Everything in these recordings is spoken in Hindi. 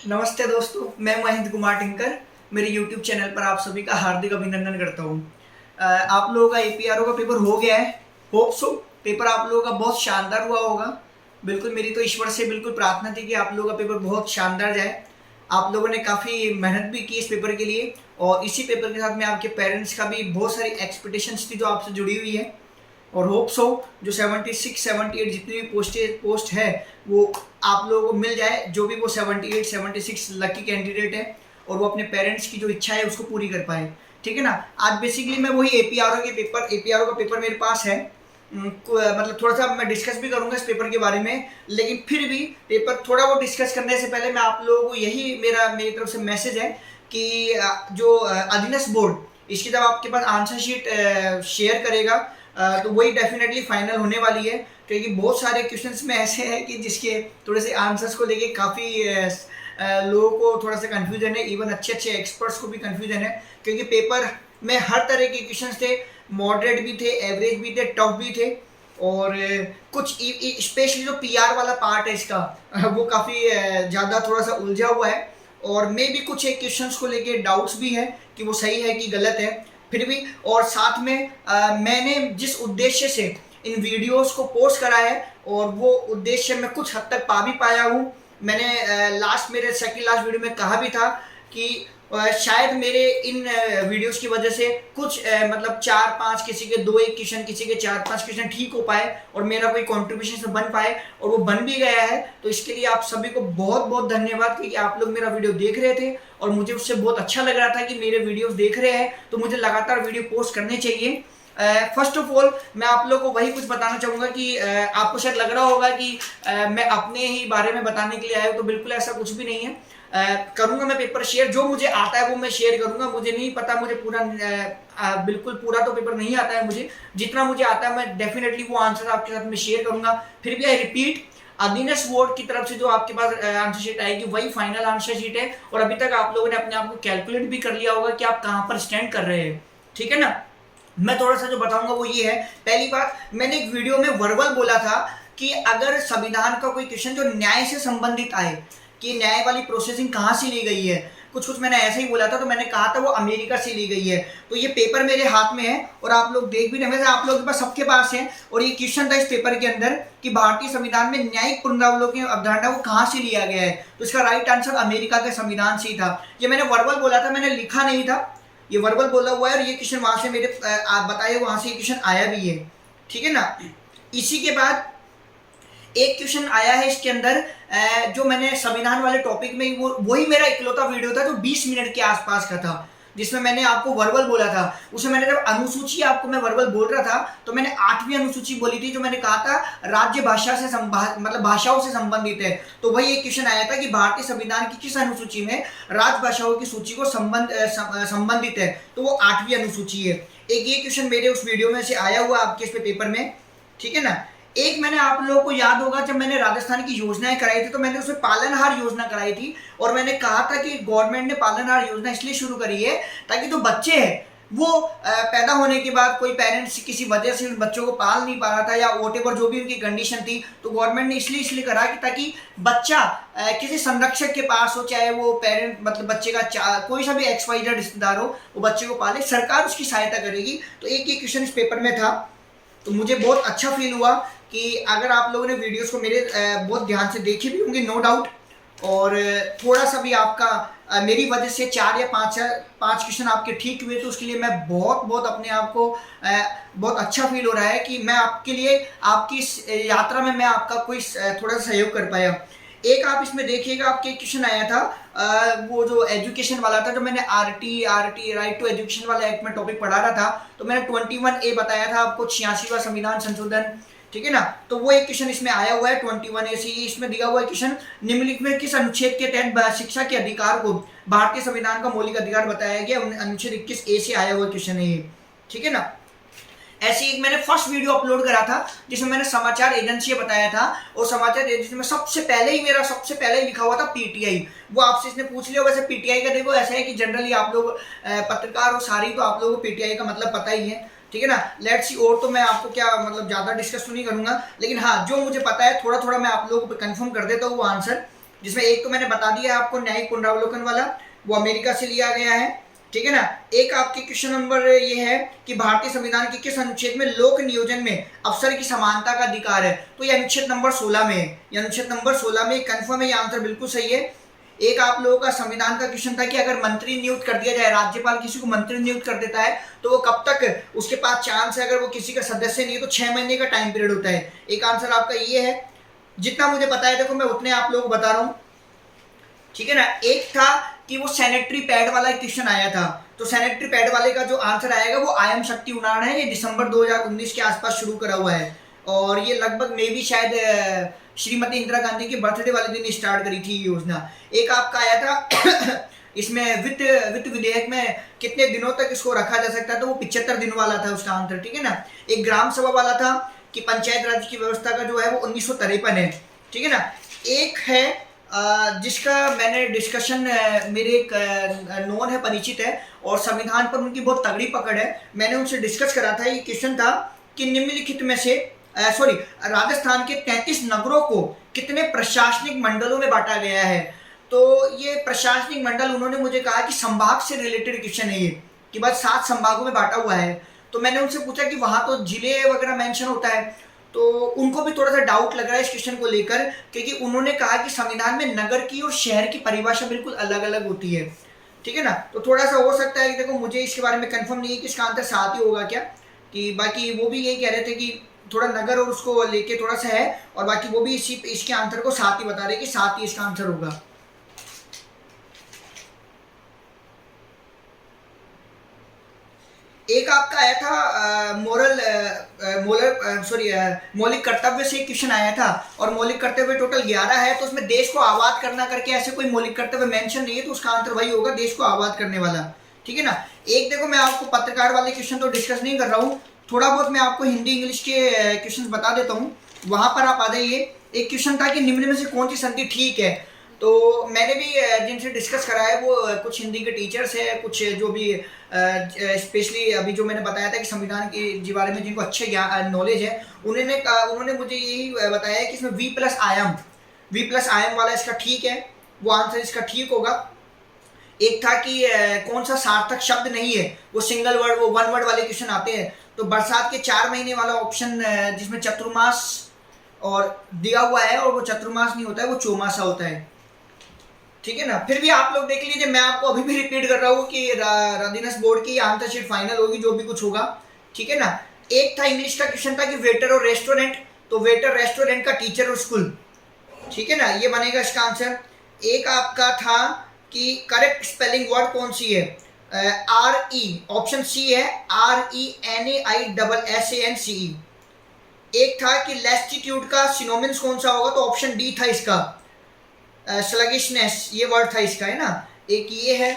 नमस्ते दोस्तों, मैं महेंद्र कुमार टिंकर। मेरे YouTube चैनल पर आप सभी का हार्दिक अभिनंदन करता हूँ। आप लोगों का APRO का पेपर हो गया है। होप सो पेपर आप लोगों का बहुत शानदार हुआ होगा। बिल्कुल मेरी तो ईश्वर से बिल्कुल प्रार्थना थी कि आप लोगों का पेपर बहुत शानदार जाए। आप लोगों ने काफ़ी मेहनत भी की इस पेपर के लिए, और इसी पेपर के साथ में आपके पेरेंट्स का भी बहुत सारी एक्सपेक्टेशंस थी जो आपसे जुड़ी हुई है। और होप सो जो 76 78 जितनी भी पोस्ट है वो आप लोगों को मिल जाए, जो भी वो 78 76 लकी कैंडिडेट है, और वो अपने पेरेंट्स की जो इच्छा है उसको पूरी कर पाए। ठीक है ना। आज बेसिकली मैं वही एपीआरओ का पेपर मेरे पास है। मतलब थोड़ा सा मैं डिस्कस भी करूंगा इस पेपर के बारे में, लेकिन फिर भी पेपर थोड़ा वो डिस्कस करने से पहले मैं आप लोगों को यही मेरी तरफ से मैसेज है कि जो अधीनस्थ बोर्ड इसकी जब आपके पास आंसर शीट शेयर करेगा तो वही डेफिनेटली फाइनल होने वाली है, क्योंकि बहुत सारे क्वेश्चंस में ऐसे हैं कि जिसके थोड़े से आंसर्स को लेके काफ़ी लोगों को थोड़ा सा कन्फ्यूजन है। इवन अच्छे अच्छे एक्सपर्ट्स को भी कन्फ्यूजन है, क्योंकि पेपर में हर तरह के क्वेश्चंस थे। मॉडरेट भी थे, एवरेज भी थे, टफ भी थे, और कुछ स्पेशली जो पीआर वाला पार्ट है इसका वो काफ़ी ज़्यादा थोड़ा सा उलझा हुआ है, और मे भी कुछ एक क्वेश्चंस को लेके डाउट्स भी हैं कि वो सही है कि गलत है। फिर भी और साथ में मैंने जिस उद्देश्य से इन वीडियोस को पोस्ट करा है, और वो उद्देश्य मैं कुछ हद तक पा भी पाया हूँ। मैंने मेरे सेकंड लास्ट वीडियो में कहा भी था कि शायद मेरे इन वीडियोस की वजह से कुछ मतलब 4-5 किसी के 2-1 क्वेश्चन, किसी के 4-5 क्वेश्चन ठीक हो पाए, और मेरा कोई कंट्रीब्यूशन बन पाए, और वो बन भी गया है। तो इसके लिए आप सभी को बहुत बहुत धन्यवाद, क्योंकि आप लोग मेरा वीडियो देख रहे थे और मुझे उससे बहुत अच्छा लग रहा था कि मेरे वीडियोस देख रहे हैं, तो मुझे लगातार वीडियो पोस्ट करने चाहिए। फर्स्ट ऑफ ऑल मैं आप लोगों को वही कुछ बताना चाहूँगा कि आपको शायद लग रहा होगा कि मैं अपने ही बारे में बताने के लिए आया हूँ, तो बिल्कुल ऐसा कुछ भी नहीं है। करूँगा मैं पेपर शेयर, जो मुझे आता है वो मैं शेयर करूँगा। मुझे नहीं पता, मुझे पूरा बिल्कुल पूरा तो पेपर नहीं आता है मुझे। जितना मुझे आता है मैं डेफिनेटली वो आंसर आपके साथ में शेयर करूँगा। फिर भी आई रिपीट, अधीनस्थ बोर्ड की तरफ से जो आपके पास आंसर शीट आएगी वही फाइनल आंसर शीट है, और अभी तक आप लोगों ने अपने आप को कैलकुलेट भी कर लिया होगा कि आप कहाँ पर स्टैंड कर रहे हैं। ठीक है ना। मैं थोड़ा सा जो बताऊंगा वो ये है। पहली बात, मैंने एक वीडियो में वर्बल बोला था कि अगर संविधान का कोई क्वेश्चन जो न्याय से संबंधित आए, कि न्याय वाली प्रोसेसिंग कहाँ से ली गई है, कुछ कुछ मैंने ऐसे ही बोला था, तो मैंने कहा था वो अमेरिका से ली गई है। तो ये पेपर मेरे हाथ में है, और आप लोग देख भी रहे हैं, आप लोगों के पास सबके पास है। और ये क्वेश्चन था इस पेपर के अंदर कि भारतीय संविधान में न्यायिक पुनरावलोकन की अवधारणा को कहाँ से लिया गया है, तो इसका राइट आंसर अमेरिका के संविधान से ही था। ये मैंने वर्बल बोला था, मैंने लिखा नहीं था, ये वर्बल बोला हुआ है, और ये क्वेश्चन वहां से मेरे बताए वहां से क्वेश्चन आया भी है। ठीक है ना। इसी के बाद एक क्वेश्चन आया है इसके अंदर, जो मैंने संविधान वाले टॉपिक में वही मेरा इकलौता वीडियो था जो 20 मिनट के आसपास का था, जिसमें मैंने आपको वर्बल बोला था। उसमें मैंने जब अनुसूची आपको मैं वर्बल बोल रहा था, तो मैंने 8वीं अनुसूची बोली थी, जो मैंने कहा था राज्य भाषा से मतलब भाषाओं से संबंधित है। तो वही एक क्वेश्चन आया था कि भारतीय संविधान की किस अनुसूची में राजभाषाओं की सूची को संबंधित है, तो वो 8वीं अनुसूची है। एक ये क्वेश्चन मेरे उस वीडियो में से आया हुआ आपके इस पे पेपर में। ठीक है ना। एक मैंने आप लोगों को याद होगा, जब मैंने राजस्थान की योजनाएं कराई थी, तो मैंने उसमें पालनहार योजना कराई थी, और मैंने कहा था कि गवर्नमेंट ने पालनहार योजना इसलिए शुरू करी है ताकि जो बच्चे हैं वो पैदा होने के बाद कोई पेरेंट्स किसी वजह से उन बच्चों को पाल नहीं पा रहा था, या वोटेवर जो भी उनकी कंडीशन थी, तो गवर्नमेंट ने इसलिए करा कि ताकि बच्चा किसी संरक्षक के पास हो, चाहे वो पेरेंट मतलब बच्चे का कोई सा भी XYZ रिश्तेदार हो, वो बच्चे को पाले, सरकार उसकी सहायता करेगी। तो एक ये क्वेश्चन इस पेपर में था, तो मुझे बहुत अच्छा फील हुआ कि अगर आप लोगों ने वीडियोस को मेरे बहुत ध्यान से देखे भी होंगे, नो डाउट, और थोड़ा सा भी आपका मेरी वजह से 4 या 5 क्वेश्चन आपके ठीक हुए, तो उसके लिए मैं बहुत बहुत अपने आप को बहुत अच्छा फील हो रहा है कि मैं आपके लिए आपकी इस यात्रा में मैं आपका कोई थोड़ा सा सहयोग कर पाया। एक आप इसमें देखिएगा, आपके क्वेश्चन आया था वो जो एजुकेशन वाला था, जो मैंने आरटी राइट टू एजुकेशन वाला एक्ट में टॉपिक पढ़ा रहा था, तो मैंने 21A बताया था आपको, 86वां संविधान संशोधन। ठीक है ना। तो वो एक क्वेश्चन इसमें आया हुआ है 21A से। इसमें दिया हुआ है क्वेश्चन, निम्नलिखित में किस अनुच्छेद के तहत शिक्षा के अधिकार को भारतीय संविधान का मौलिक अधिकार बताया गया, अनुच्छेद 21A से आया हुआ क्वेश्चन है ये। ठीक है ना। ऐसी एक मैंने फर्स्ट वीडियो अपलोड करा था जिसमें मैंने समाचार एजेंसी बताया था, और समाचार एजेंसी में सबसे पहले ही लिखा हुआ था PTI। वो आपसे इसने पूछ लिया। वैसे PTI का देखो ऐसा है कि जनरली आप लोग पत्रकार हो सारी, तो आप लोगों को PTI का मतलब पता ही है। ठीक है ना। लेट्स सी, और तो मैं आपको क्या मतलब ज़्यादा डिस्कस तो नहीं करूँगा, लेकिन हाँ जो मुझे पता है थोड़ा थोड़ा मैं आप लोगों को कंफर्म कर देता हूँ वो आंसर। जिसमें एक तो मैंने बता दिया आपको न्यायिक पुनरावलोकन वाला, वो अमेरिका से लिया गया है, ठीक है ना। एक आपके क्वेश्चन नंबर ये है कि भारतीय संविधान के किस अनुच्छेद में लोक नियोजन में अफसर की समानता का अधिकार है, तो ये अनुच्छेद नंबर 16 में है, ये अनुच्छेद नंबर 16 में कंफर्म है, ये आंसर बिल्कुल सही है। एक आप लोगों का संविधान का क्वेश्चन था कि अगर मंत्री नियुक्त कर दिया जाए, राज्यपाल किसी को मंत्री नियुक्त कर देता है तो वो कब तक उसके पास चांस है, अगर वो किसी का सदस्य नहीं है तो 6 महीने का टाइम पीरियड होता है। एक आंसर आपका ये है। जितना मुझे पता है देखो मैं उतने आप लोगों को बता रहा हूँ, ठीक है ना। एक था कि वो सैनिटरी पैड वाला क्वेश्चन आया था, तो सैनिटरी पैड वाले का जो आंसर आएगा वो आयम शक्ति उड़ान है, ये दिसंबर 2019 के आसपास शुरू करा हुआ है, और ये लगभग मे भी शायद श्रीमती इंदिरा गांधी के बर्थडे वाले दिन स्टार्ट करी थी ये योजना। एक आपका आया था इसमें वित्त विधेयक में कितने दिनों तक इसको रखा जा सकता है, तो वो 75 दिन वाला था उसका आंसर, ठीक है ना। एक ग्राम सभा वाला था कि पंचायत राज की व्यवस्था का जो है वो 1953 है, ठीक है ना। एक है जिसका मैंने डिस्कशन मेरे एक नॉन है, परिचित है, और संविधान पर उनकी बहुत तगड़ी पकड़ है, मैंने उनसे डिस्कस करा था। ये क्वेश्चन था कि निम्नलिखित में से राजस्थान के 33 नगरों को कितने प्रशासनिक मंडलों में बांटा गया है, तो ये प्रशासनिक मंडल उन्होंने मुझे कहा कि संभाग से रिलेटेड क्वेश्चन है ये, कि बस 7 संभागों में बांटा हुआ है। तो मैंने उनसे पूछा कि वहां तो जिले वगैरह मेंशन होता है, तो उनको भी थोड़ा सा डाउट लग रहा है इस क्वेश्चन को लेकर, क्योंकि उन्होंने कहा कि संविधान में नगर की और शहर की परिभाषा बिल्कुल अलग अलग होती है, ठीक है ना। तो थोड़ा सा हो सकता है कि देखो मुझे इसके बारे में कंफर्म नहीं है कि इसका आंसर 7 ही होगा क्या, कि बाकी वो भी यही कह रहे थे कि थोड़ा नगर और उसको लेके थोड़ा सा है, और बाकी वो भी इसके आंसर को 7 ही बता रहे कि 7 ही इसका आंसर होगा। एक आपका आया था मौलिक कर्तव्य से क्वेश्चन आया था, और मौलिक कर्तव्य टोटल 11 है, तो उसमें देश को आबाद करना करके ऐसे कोई मौलिक कर्तव्य मेंशन नहीं है, तो उसका आंसर वही होगा, देश को आबाद करने वाला, ठीक है ना। एक देखो मैं आपको पत्रकार वाले क्वेश्चन तो डिस्कस नहीं कर रहा हूँ, थोड़ा बहुत मैं आपको हिंदी इंग्लिश के क्वेश्चन बता देता हूँ, वहां पर आप आ जाइए। एक क्वेश्चन था कि निम्न में से कौन सी संधि ठीक है, तो मैंने भी जिनसे डिस्कस करा है वो कुछ हिंदी के टीचर्स हैं, कुछ जो भी स्पेशली अभी जो मैंने बताया था कि संविधान के बारे में जिनको अच्छे नॉलेज है, उन्होंने मुझे यही बताया है कि इसमें वी प्लस आयम वाला इसका ठीक है, वो आंसर इसका ठीक होगा। एक था कि कौन सा सार्थक शब्द नहीं है, वो सिंगल वर्ड, वो वन वर्ड वाले क्वेश्चन आते हैं, तो बरसात के 4 महीने वाला ऑप्शन जिसमें चतुर्मास और दिया हुआ है, और वो चतुर्मास नहीं होता है, वो चौमासा होता है, ठीक है ना। फिर भी आप लोग देख लीजिए, मैं आपको अभी भी रिपीट कर रहा हूँ कि रदिनस बोर्ड की आंसर शीट फाइनल होगी, जो भी कुछ होगा, ठीक है ना। एक था इंग्लिश का क्वेश्चन था कि वेटर और रेस्टोरेंट, तो वेटर रेस्टोरेंट का टीचर और स्कूल, ठीक है ना, ये बनेगा इसका आंसर। एक आपका था कि करेक्ट स्पेलिंग वर्ड कौन सी है, RE, ऑप्शन सी है, RENAISSANCE। एक था कि लैस्टिट्यूड का सिनोनिम्स कौन सा होगा, तो ऑप्शन डी था इसका, स्लगिशनेस, ये वर्ड था इसका, है ना। एक ये है।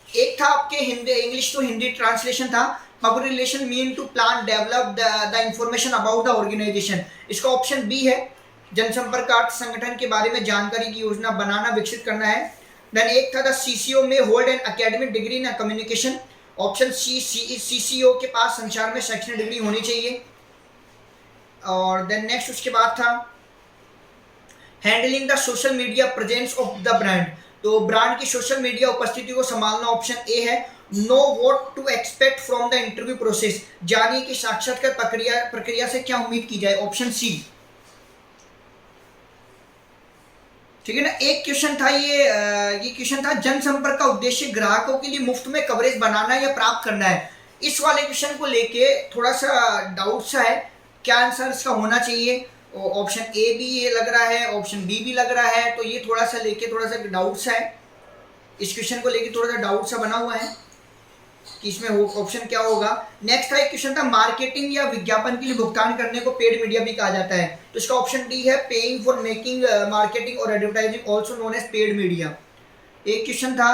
एक था आपके Hindi English to Hindi translation था, public relation mean to plan develop the information about the organisation, इसका ऑप्शन बी है, जनसंपर्क अर्थ संगठन के बारे में जानकारी की योजना बनाना विकसित करना है। देन एक था द CCO में hold an academic degree in communication, option C, CCO के पास संचार में शैक्षणिक डिग्री होनी चाहिए। और देन नेक्स्ट उसके बाद था handling the social media presence of the brand, तो ब्रांड की सोशल मीडिया उपस्थिति को संभालना, ऑप्शन ए है। Know what to expect from the interview process, जानिए कि साक्षात्कार प्रक्रिया से क्या उम्मीद की जाए, ऑप्शन सी, ठीक है ना। एक क्वेश्चन था ये क्वेश्चन था जनसंपर्क का उद्देश्य ग्राहकों के लिए मुफ्त में कवरेज बनाना या प्राप्त करना है, इस वाले क्वेश्चन को लेके थोड़ा सा डाउट सा है, क्या आंसर इसका होना चाहिए, ऑप्शन ए भी ये लग रहा है, ऑप्शन बी भी लग रहा है, तो ये थोड़ा सा लेके थोड़ा सा डाउट सा है, इस क्वेश्चन को लेके थोड़ा सा डाउट सा बना हुआ है कि इसमें ऑप्शन क्या होगा। नेक्स्ट था एक क्वेश्चन था मार्केटिंग या विज्ञापन के लिए भुगतान करने को पेड मीडिया भी कहा जाता है, तो इसका ऑप्शन डी है, पेइंग फॉर मेकिंग मार्केटिंग और advertising also known as paid media. एक क्वेश्चन था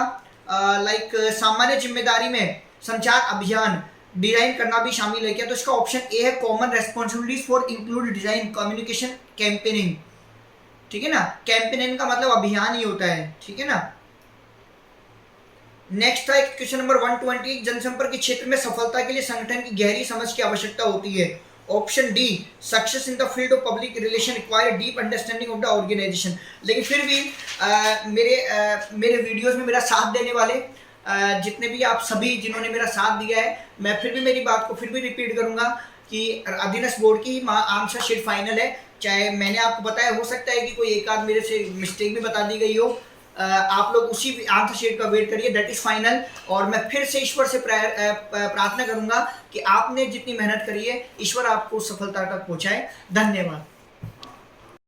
लाइक सामान्य जिम्मेदारी में संचार अभियान डिजाइन करना भी शामिल है क्या, तो इसका ऑप्शन ए है, common responsibilities for include design communication campaigning, ठीक है ना। कैंपेनिंग का मतलब अभियान ही होता है, ठीक है ना। नेक्स्ट था क्वेश्चन नंबर 120, जनसंपर्क के क्षेत्र में सफलता के लिए संगठन की गहरी समझ की आवश्यकता होती है, option D, success in the field of public relation require deep understanding of the organization. लेकिन फिर भी मेरे वीडियोस में मेरा साथ देने वाले जितने भी आप सभी जिन्होंने मेरा साथ दिया है, मैं फिर भी मेरी बात को फिर भी रिपीट करूंगा कि अधीनस्थ बोर्ड की आंसर शीट फाइनल है। चाहे मैंने आपको बताया, हो सकता है कि कोई एक आध मेरे से मिस्टेक भी बता दी गई हो, आप लोग उसी आंसर शीट का वेट करिए, दैट इज फाइनल। और मैं फिर से ईश्वर से प्रार्थना करूंगा कि आपने जितनी मेहनत करी है ईश्वर आपको सफलता तक पहुंचाए। धन्यवाद।